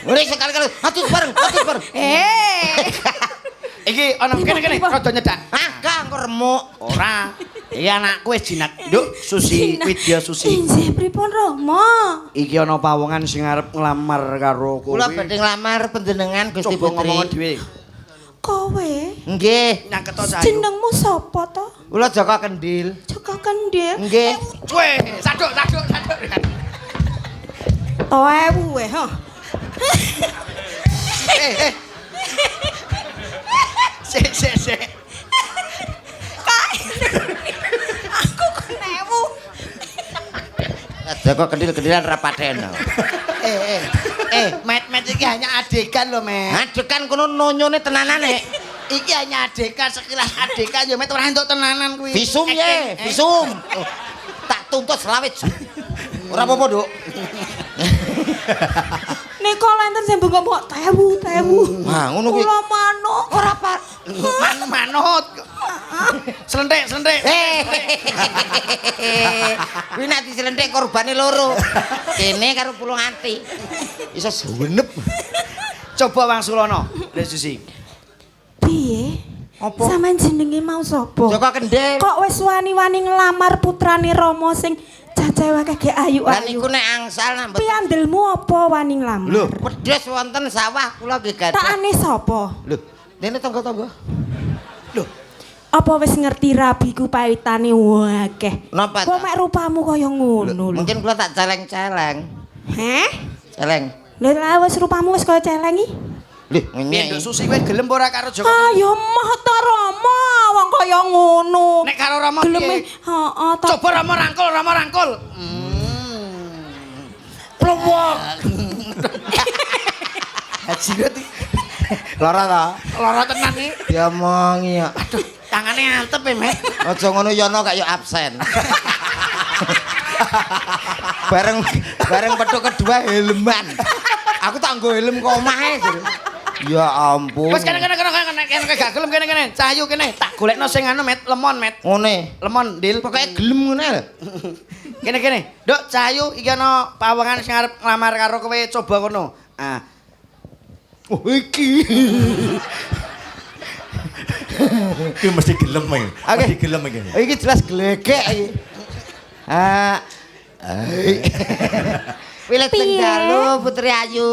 Wis sekali-kali atuh bareng. Iki ana kene rada nyedak. Ah, gak engko remuk. Ora. Iki anakku wis jinak. Nduk, Susi, Widya Susi. Injih pripun Rama? Iki ana pawongan sing arep nglamar karo kowe. Kula badhe nglamar panjenengan Gusti Coba ngomong Putri. dhewe. Kowe? Nggih. Nyangket to Cahayu. Jenengmu sapa to? Kula Joko Kendil. Joko Kendil. Nggih. Weh, saduk. Toewu weh, ha. Sik. Aku kenewu. Joko Kendil-kendilan rapaten. Met iki hanya adegan lho, Met. Adekan kono nonyone tenanane. Iki hanya adegan sekilas adegan ya, Met ora entuk tenanan kuwi. Visum ye, visum. Tak tuntut selawit. Ora apa-apa, Duk. Nika lenten sing mbengok mbok tewu. Nah, ngono kuwi. Kula manuk ora pak. Manut. Slenthek. Kuwi nek diselenthek korbane loro. Kene karo Pulung Ati. Iso suwenep. Coba Wang Sulono, Lek Susi. Piye? Apa? Sampeyan jenenge mau sapa? Joko Kendil. Kok wis wani-wani nglamar putrane Rama sing cacahe kage Lah ayu-ayu. niku nek angsal nambet. Piandelmu apa wani nglamar? Lho, wedhus wonten sawah kula nggih gadah. Takane sapa? Lho, dene tangga-tangga. Lho, Apa wis ngerti rabiku pawitane akeh? napa? Kok mek rupamu kaya ngono lho. Mungkin kula tak celeng-celeng. Heh? Celeng. Lha lah wis rupamu wis kaya celeng iki? Lho, Piye Nduk ngene. Susi kowe gelem ora karo Joko? Ayo mah ta Rama wong kaya ngono. Nek karo Rama gelem piye? heeh ta. Coba Rama rangkul. Plowok. Haji berarti Lara ta? lara tenan iki. Diomongi ya. Aduh, tangane antep ya, Met. Aja ngono yono kaya absen. bareng petuk kedua helman. Aku tak nggo helm kok omahe. Ya ampun. Wes kene gak gelem kene. Cahayu kene tak golekno sing anu Met, lemon Met. Ngene. Lemon Dil. Pokoke gelem ngene lho. Kene. Nduk Cahayu iki ana pawangan sing arep nglamar karo kowe coba kono. Ah. Oh iki. Iki mesti gelem iki. Oke. Mesti gelem iki. Iki jelas glegek iki. Wilet Piye? Tenggalu Putri Ayu.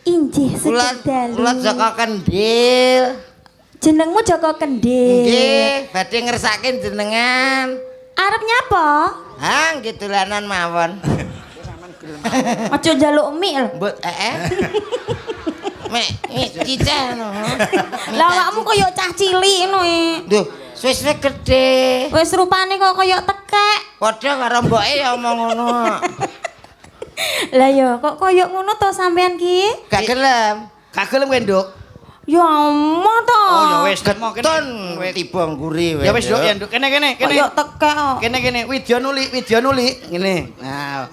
Injih Kula sekedalu. Joko Kendil. Jenengmu Joko Kendil. Nggih, badhe ngersake jenengan. Arep nyapa? Hang gitu lanan mawon. Aja njaluk mie lho. Mbok Mek, cicah no. Lah awakmu kaya cah cilik ngono e. Duh, wis gede. Wis rupane kok kaya tekek. Padha karo mboke ya omong ngono. Lah ya kok kaya ngono to sampean ki? Gak gelem. Gak gelem kowe, Nduk. Ya ampun to. Oh ya wis mau kene. Keton tiba nguri Ya wis Nduk ya Nduk. Kene. Kaya tekek kok. Kene Widya nuli ngene. Nah.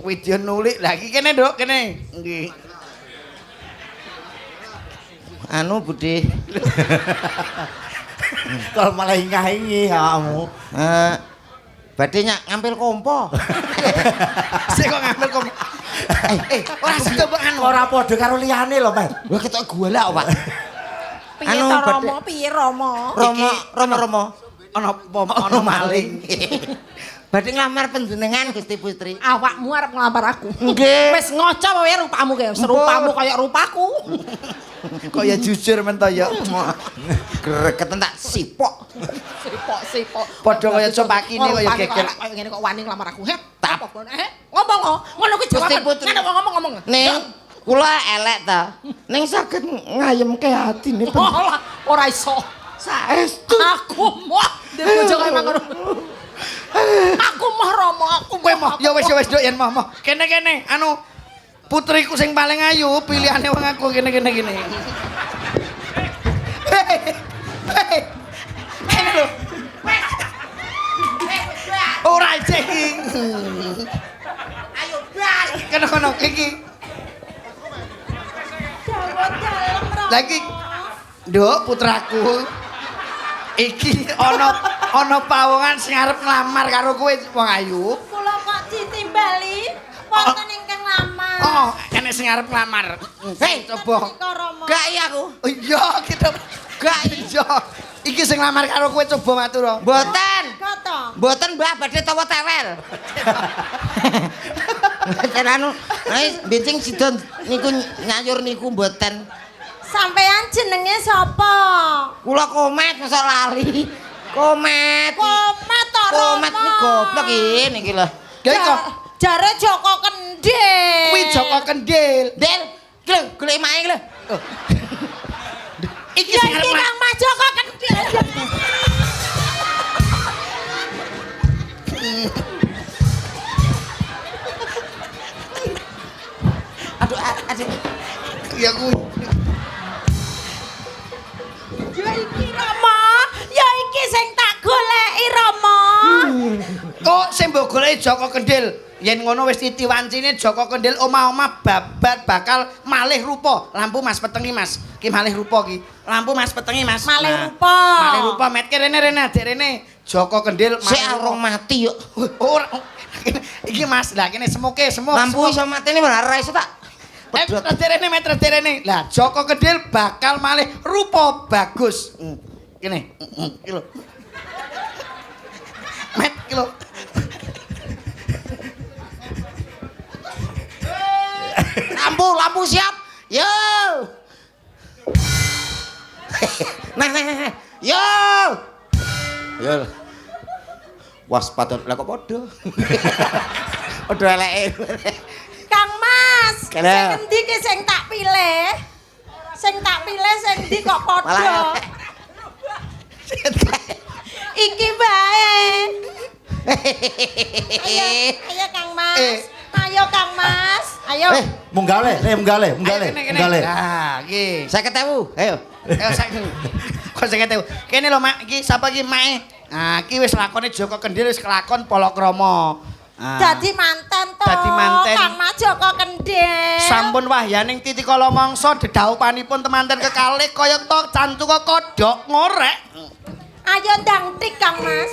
Widya nuli lagi kene Nduk, kene. Nggih. Anu Budi. Kok malah ingah-ingi kamu. Badhe ngambil kompo. Sik kok ngambil kom. Ora coba anu. Ora padha karo liyane lho, Mas. Wah ketok golek, Pak. Piye to Rama? Piye Rama? Romo. Ana maling. Badhe nglamar panjenengan Gusti Putri. Awakmu arep nglamar aku. Nggih. Wis ngoco wae rupamu kaya serupamu kaya rupaku. Kok ya jujur men to ya. Gregeten tak sipok. Sipok. Padha kaya copakine kaya geger. Kaya ngene kok wani nglamar aku. Heh. Tak. Ngomong ngono kuwi Gusti jawaban. Putri. Ngene kok ngomong. Ning kula elek ta. Ning saged ngayemke atine Ora iso. saestu. Aku moh ndek bojo kaya ngono. Aku moh Rama, aku Kowe mah ya wis Nduk yen mah. Kene anu putriku sing paling ayu pilihane wong aku kene. Hei. Kene lho. Ora ceng. Ayo bal. Kono iki. Lagi Nduk putraku. Iki ana pawongan sing arep nglamar karo kowe wong ayu. kula kok ditimbali wonten ingkang lamar. Oh, enek sing arep nglamar. Hei, coba. Gak iya aku. Oh iya, kita gak iya. Iki sing nglamar karo kowe coba matur. Mboten. Kata. Mboten Mbah badhe tawa tewel. Mboten anu, bencing sida niku nyayur niku mboten. Sampean jenenge sapa? Kula Komet masa lali. Komet. Komet to Rama. Komet iki goblok iki niki lho. Jare Joko Kendil. Kuwi Joko Kendil. Del, iki lho golek mae iki lho. Iki Ya sing iki arep Kang Mas Joko Kendil. Aduh, aduh. ya kuwi. Ya iki Rama, ya iki sing tak goleki Rama. Kok sing mbok goleki Joko Kendil? Yen ngono wis titiwancine Joko Kendil omah-omah babat bakal malih rupa. Lampu Mas petengi Mas. Ki malih rupa ki. Lampu Mas petengi Mas. Malih rupa. Malih rupa metke rene adek rene. Joko Kendil Sik arung mati yo. Ora. Iki Mas, lah kene semoke semuk. Lampu iso matine ora iso tak. Pedhot. Terene meter terene. Lah Joko Kendil bakal malih rupa bagus. Kene. Iki lho. Met iki lho. Lampu siap. Yo. Nah. Yo. Yo. Waspada lah kok padha. Padha eleke. Kang Mas, Kene. sing endi ki sing tak pilih? Sing tak pilih sing endi kok padha? Malah Iki bae. Ayo Kang Mas. Ayo Kang Mas. Ayo. Munggale. Nah, iki. 50.000. Ayo. Ayo sak. Kok 50.000. Kene lho Mak, iki sapa iki Mae? Nah, iki wis lakone Joko Kendil wis kelakon Palakrama. Dadi manten to. Dadi manten. Kang Mas Joko Kendil. Sampun wahyaning titi kala mangsa dedhaupanipun temanten kekalih kaya to cantu kodhok ngorek. Ayo ndang tik Kang Mas.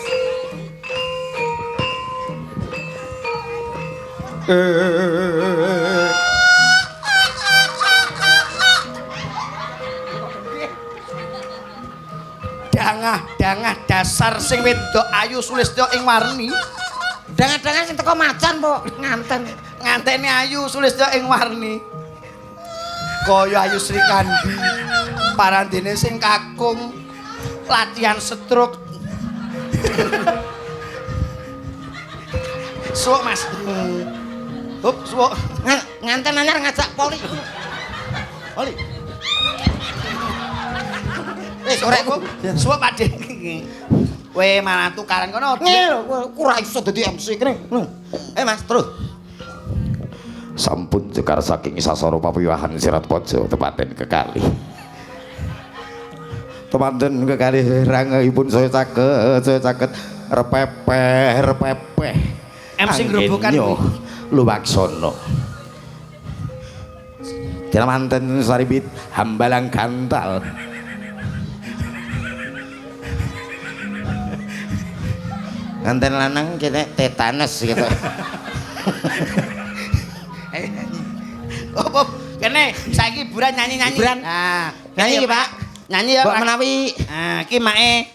Dangah dasar sing wedok ayu Sulistya ing warni. Dangan-dangan sing teko macan, Mbok. Nganten. Ngantene ayu Sulistya ing warni. Kaya Ayu Sri Kandi. Parandene sing kakung latihan stroke. Suwuk Mas. Hup, suwuk. Nganten anyar ngajak poli. Poli. Sorek suwuk Pakde. Kowe malah tukaran kono. Ngene lho, ora iso dadi MC kene. Mas, terus. Sampun cekar saking sasara papiwahan Sirat Paja tepaten kekalih. Temanten kekalih rangipun saya caket repepeh. MC Grobogan Luwaksana. Temanten saribit Hambalang Gantal. Nganten lanang kene tetanus gitu. Op, kene saiki hiburan nyanyi-nyanyi. Hiburan. Nah, Nyanyi iki, Pak. Nyanyi ya. Mbok menawi Nah, iki mae.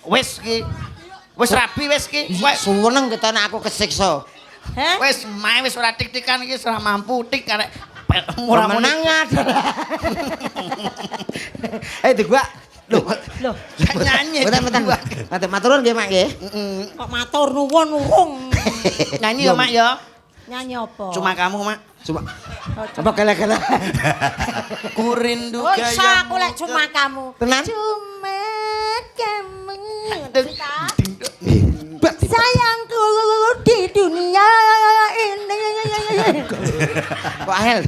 Wis iki. Wis rabi wis iki. suweneng ketane aku kesiksa. Wis mae wis ora tik-tikan iki ora mampu tik karek Ora menangnya. Digua. Loh. nyanyi. Bentar. Matur nuwun nggih, Mak nggih. Kok matur nuwun urung. Nyanyi ya, Mak ya. Nyanyi apa? Cuma kamu, Mak. Cuma apa gala-gala. Kurindu Oh, isa aku lek cuma kamu. Tenan? Cuma kamu. Hebat. Sayangku di dunia ini. Kok angel?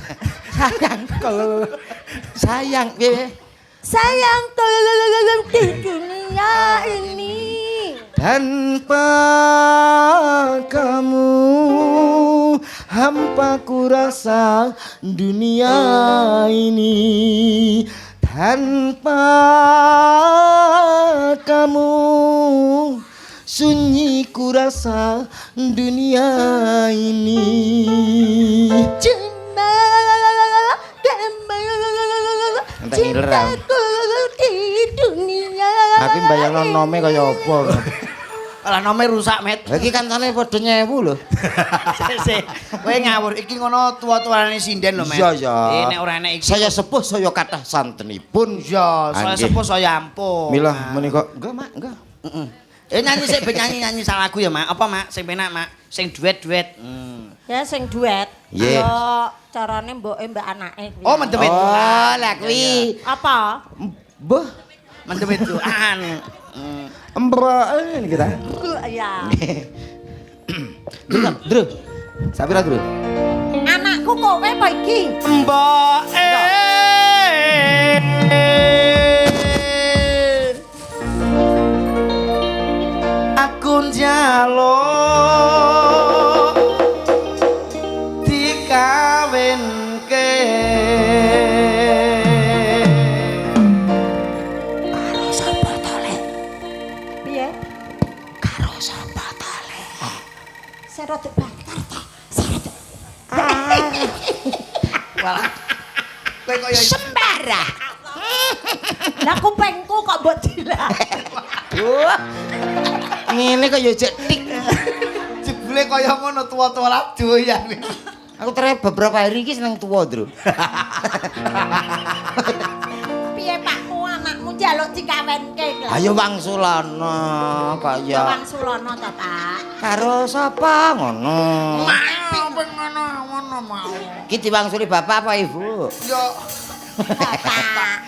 Sayang piye? Sayangku di dunia ini. Tanpa kamu hampa ku rasa dunia ini. Tanpa kamu sunyi ku rasa dunia ini. Cuma kamu cintaku di dunia. Aku mbayangno nome kaya apa? Lah nome rusak, Met. Lah iki kancane padha nyewu lho. Sik. Kowe ngawur. Iki ngono tua-tuane sinden lho, Met. Iya, ya. Nek ora enek iki. Saya sepuh saya kathah santenipun. Iya, saya Anggih. sepuh saya ampun. Milah menika. Enggak, Mak, enggak. Heeh. Nyanyi sik ben nyanyi salah lagu ya, Mak. Apa, Mak? Sing penak, Mak. Sing duet-duet. Ya sing duet. Nggih. Ya carane mboke mbak anake kuwi. Oh, mendem itu. Oh, lah kuwi. Apa? Mbah, Mendem itu. embra kita. Ya. Dru. Sapira, Dru? Anakku kowe apa iki? Mbok aku njaluk dikawinke Karo sapa to, Lek? Piye? Karo sapa ta le? Sing rada banter to. Walah. Kowe kaya Sembara. Lah kupengku kok mbok dilah. Wah. Ngene kok ya jetik. jebule kaya ngono tua-tua lah doyan. Aku terakhir beberapa hari iki seneng tuwa, Dru. Piye Pakmu anakmu njaluk dikawinke lho. Ayo wangsulana kaya. Wang Sulono to, Pak. Karo sapa ngono? Ngono mau. Iki diwangsuli bapak apa ibu? Yo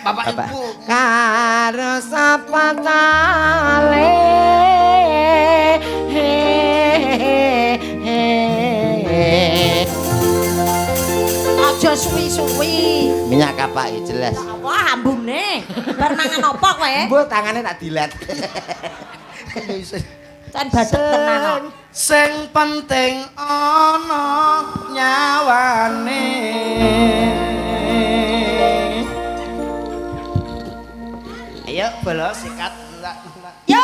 Bapak Ibu. Karo sapa tale? Aja suwi-suwi. Minyak kapak jelas. Wah, ambune. Bar mangan apa kowe? Mbok tangane tak dilet. Kan badhet tenan kok. Sing penting ana nyawane. Ayo bolos sikat. Yo.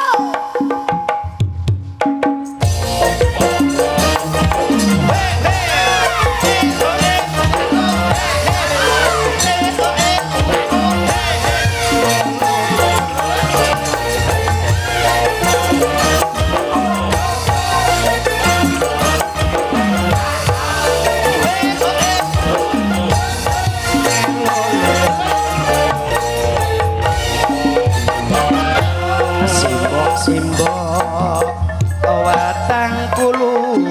Simbok watang kuluwe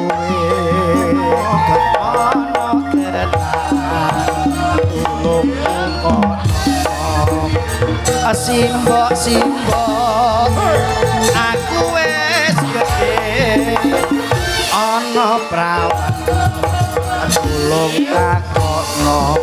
ana ketan tulung kono simbok aku wis gedhe ana prawan tulung takono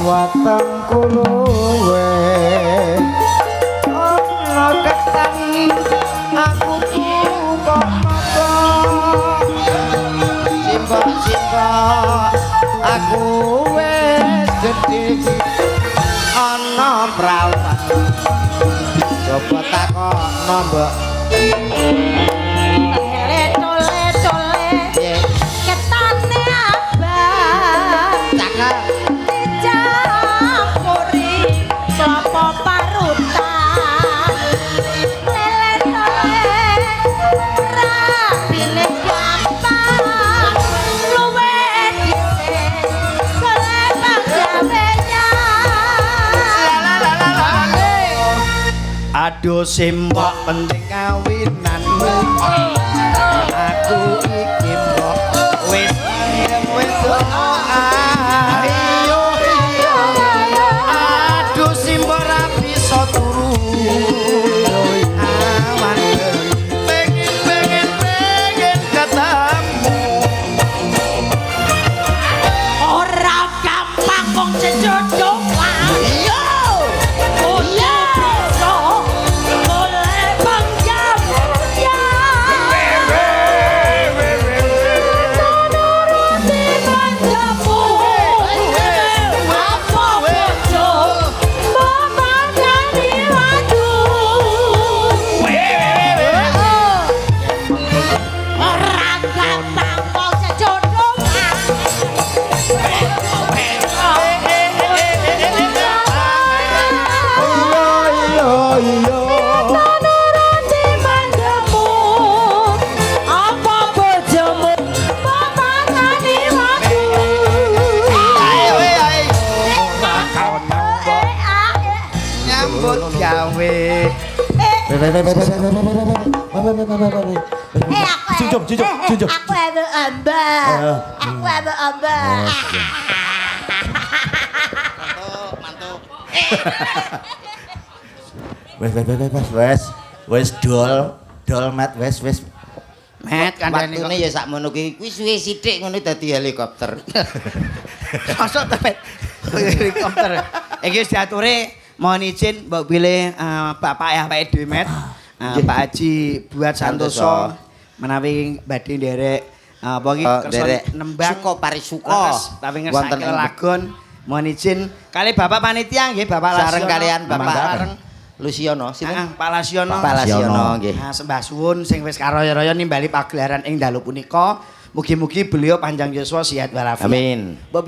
watang kuluwe ana ketan aku kok mata simbok aku wis gedhe ana prawan coba takono mbok Ketane abang. cakep Dicampuri kelapa parutan. Lele-lele rapine gampang. Luwe dhisik selebet Aduh simbok penting kawinan. Aku iki mbok wis aduh simbok ra bisa turu. Awan pengen ketemu. Ora gampang wong sejodoh. Junjung. Aku ada amba. Wes dol mat wes. Met kandhane Waktune ya sakmono kuwi suwe sithik ngono dadi helikopter. Masuk tepet helikopter. Iki wis diature mohon izin mbok pilih Bapak ya Pak Edwi Met. Pak Haji buat Santoso menawi badhe nderek apa iki kersa nembang suka parisuka tapi ngersake lagon mohon izin kali Bapak panitia nggih Bapak Lasiono sareng kalian Bapak sareng Lusiono sinten? Pak Lasiono. Pak Lasiono nggih. Sembah suwun sing wis karaya-raya nimbali pagelaran ing dalu punika. Mugi-mugi beliau panjang yuswa sehat walafiat. Amin. Mbok